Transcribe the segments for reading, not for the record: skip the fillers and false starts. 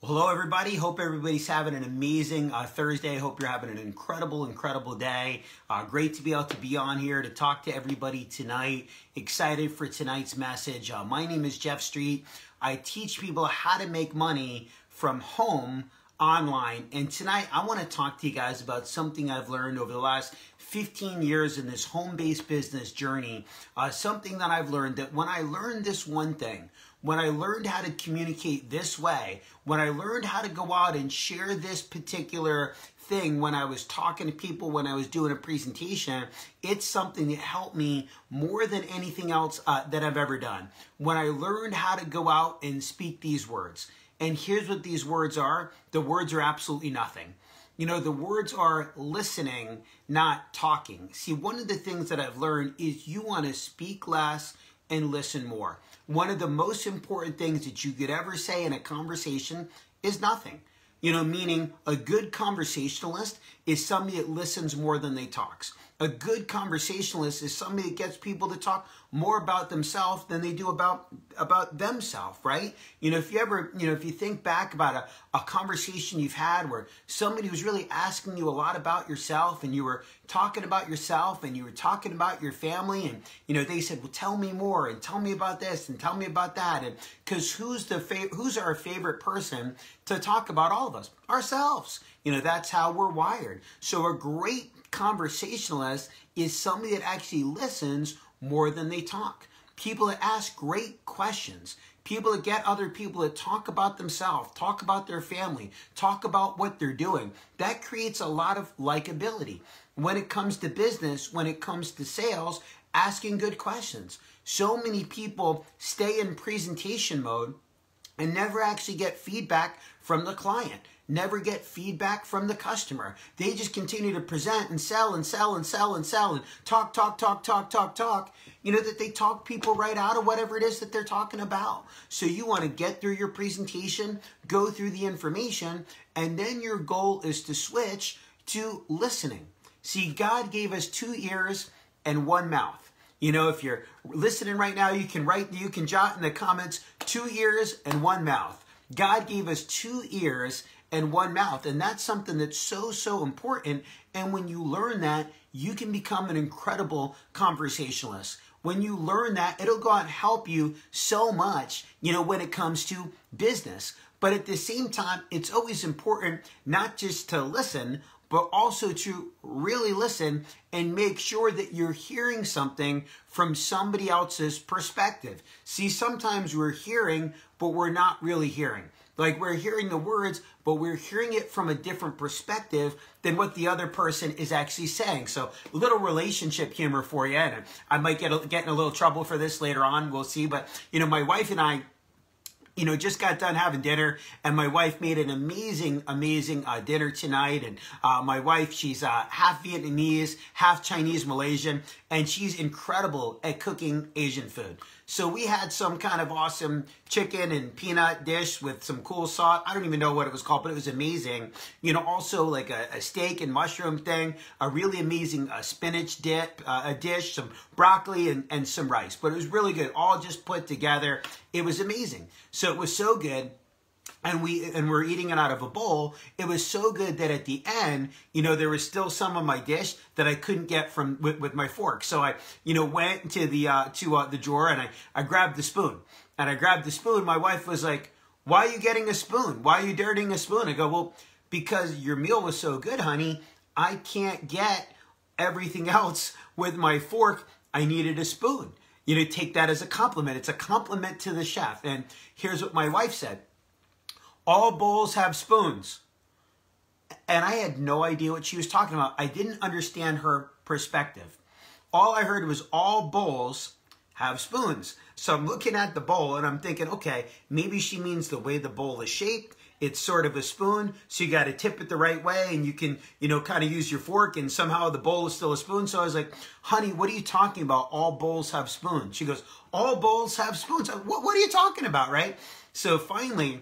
Hello, everybody. Hope everybody's having an amazing Thursday. Hope you're having an incredible day. Great to be able to be on here to talk to everybody tonight. Excited for tonight's message. My name is Jeff Street. I teach people how to make money from home online. And tonight I want to talk to you guys about something I've learned over the last 15 years in this home-based business journey. Something that I've learned, that when I learned this one thing, when I learned how to communicate this way, when I learned how to go out and share this particular thing, when I was talking to people, when I was doing a presentation, it's something that helped me more than anything else that I've ever done. When I learned how to go out and speak these words. And here's what these words are. The words are absolutely nothing. You know, the words are listening, not talking. See, one of the things that I've learned is you want to speak less and listen more. One of the most important things that you could ever say in a conversation is nothing. You know, meaning a good conversationalist is somebody that listens more than they talks. A good conversationalist is somebody that gets people to talk more about themselves than they do about themselves, right? You know, if you think back about a conversation you've had where somebody was really asking you a lot about yourself, and you were talking about yourself and you were talking about your family, and, you know, they said, well, tell me more and tell me about this and tell me about that. And because who's our favorite person to talk about all of us? Ourselves. You know, that's how we're wired. So a great conversationalist is somebody that actually listens more than they talk. People that ask great questions. People that get other people to talk about themselves, talk about their family, talk about what they're doing. That creates a lot of likability. When it comes to business, when it comes to sales, asking good questions. So many people stay in presentation mode and never actually get feedback from the client, never get feedback from the customer. They just continue to present and sell and sell and sell and sell and talk. You know, that they talk people right out of whatever it is that they're talking about. So you want to get through your presentation, go through the information, and then your goal is to switch to listening. See, God gave us 2 ears and 1 mouth. You know, if you're listening right now, you can jot in the comments, 2 ears and 1 mouth. God gave us 2 ears and 1 mouth. And that's something that's so important. And when you learn that, you can become an incredible conversationalist. When you learn that, it'll go out and help you so much, you know, when it comes to business. But at the same time, it's always important not just to listen, but also to really listen and make sure that you're hearing something from somebody else's perspective. See, sometimes we're hearing, but we're not really hearing. Like, we're hearing the words, but we're hearing it from a different perspective than what the other person is actually saying. So, a little relationship humor for you, and I might get in a little trouble for this later on, we'll see. But, you know, my wife and I, you know, just got done having dinner, and my wife made an amazing dinner tonight. And my wife, she's half Vietnamese, half Chinese Malaysian, and she's incredible at cooking Asian food. So we had some kind of awesome chicken and peanut dish with some cool sauce. I don't even know what it was called, but it was amazing. You know, also like a steak and mushroom thing, a really amazing spinach dip, a dish, some broccoli and some rice. But it was really good, all just put together. It was amazing. So it was so good. And we're eating it out of a bowl. It was so good that at the end, you know, there was still some of my dish that I couldn't get with my fork. So I, you know, went to the drawer and I grabbed the spoon. And I grabbed the spoon. My wife was like, "Why are you getting a spoon? Why are you dirtying a spoon?" I go, "Well, because your meal was so good, honey. I can't get everything else with my fork. I needed a spoon." You know, take that as a compliment. It's a compliment to the chef. And here's what my wife said. "All bowls have spoons." And I had no idea what she was talking about. I didn't understand her perspective. All I heard was all bowls have spoons. So I'm looking at the bowl and I'm thinking, okay, maybe she means the way the bowl is shaped. It's sort of a spoon, so you got to tip it the right way, and you can, you know, kind of use your fork, and somehow the bowl is still a spoon. So I was like, "Honey, what are you talking about? All bowls have spoons." She goes, "All bowls have spoons." What are you talking about, right? So finally,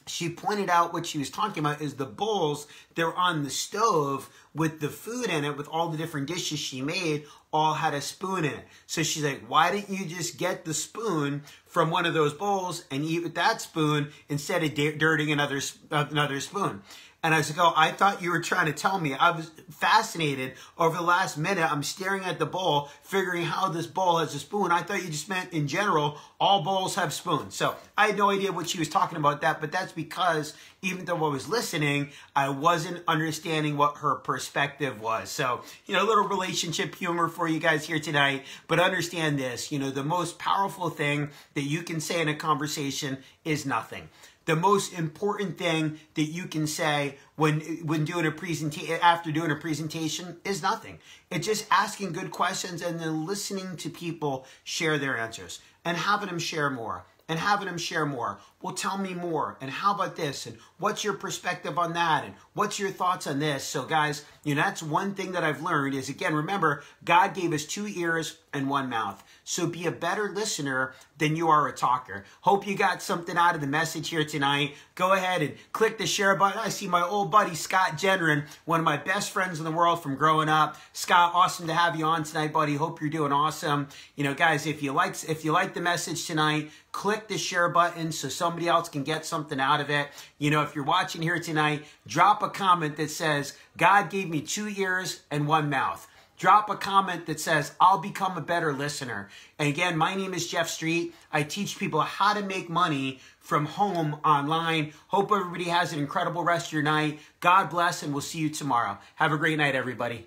she pointed out what she was talking about is the bowls, they're on the stove with the food in it, with all the different dishes she made, all had a spoon in it. So she's like, why didn't you just get the spoon from one of those bowls and eat with that spoon instead of dirtying another spoon? And I was like, oh, I thought you were trying to tell me. I was fascinated over the last minute. I'm staring at the bowl, figuring how this bowl has a spoon. I thought you just meant in general, all bowls have spoons. So I had no idea what she was talking about that, but that's because even though I was listening, I wasn't understanding what her perspective was. So, a little relationship humor for you guys here tonight, but understand this, the most powerful thing that you can say in a conversation is nothing. The most important thing that you can say when doing a presentation, after doing a presentation, is nothing. It's just asking good questions and then listening to people share their answers and having them share more. And having them share more. Well, tell me more. And how about this? And what's your perspective on that? And what's your thoughts on this? So guys, that's one thing that I've learned is, again, remember, God gave us 2 ears and 1 mouth. So be a better listener than you are a talker. Hope you got something out of the message here tonight. Go ahead and click the share button. I see my old buddy, Scott Genren, one of my best friends in the world from growing up. Scott, awesome to have you on tonight, buddy. Hope you're doing awesome. Guys, if you like the message tonight, click the share button so somebody else can get something out of it. If you're watching here tonight, drop a comment that says, God gave me 2 ears and 1 mouth. Drop a comment that says, I'll become a better listener. And again, my name is Jeff Street. I teach people how to make money from home online. Hope everybody has an incredible rest of your night. God bless, and we'll see you tomorrow. Have a great night, everybody.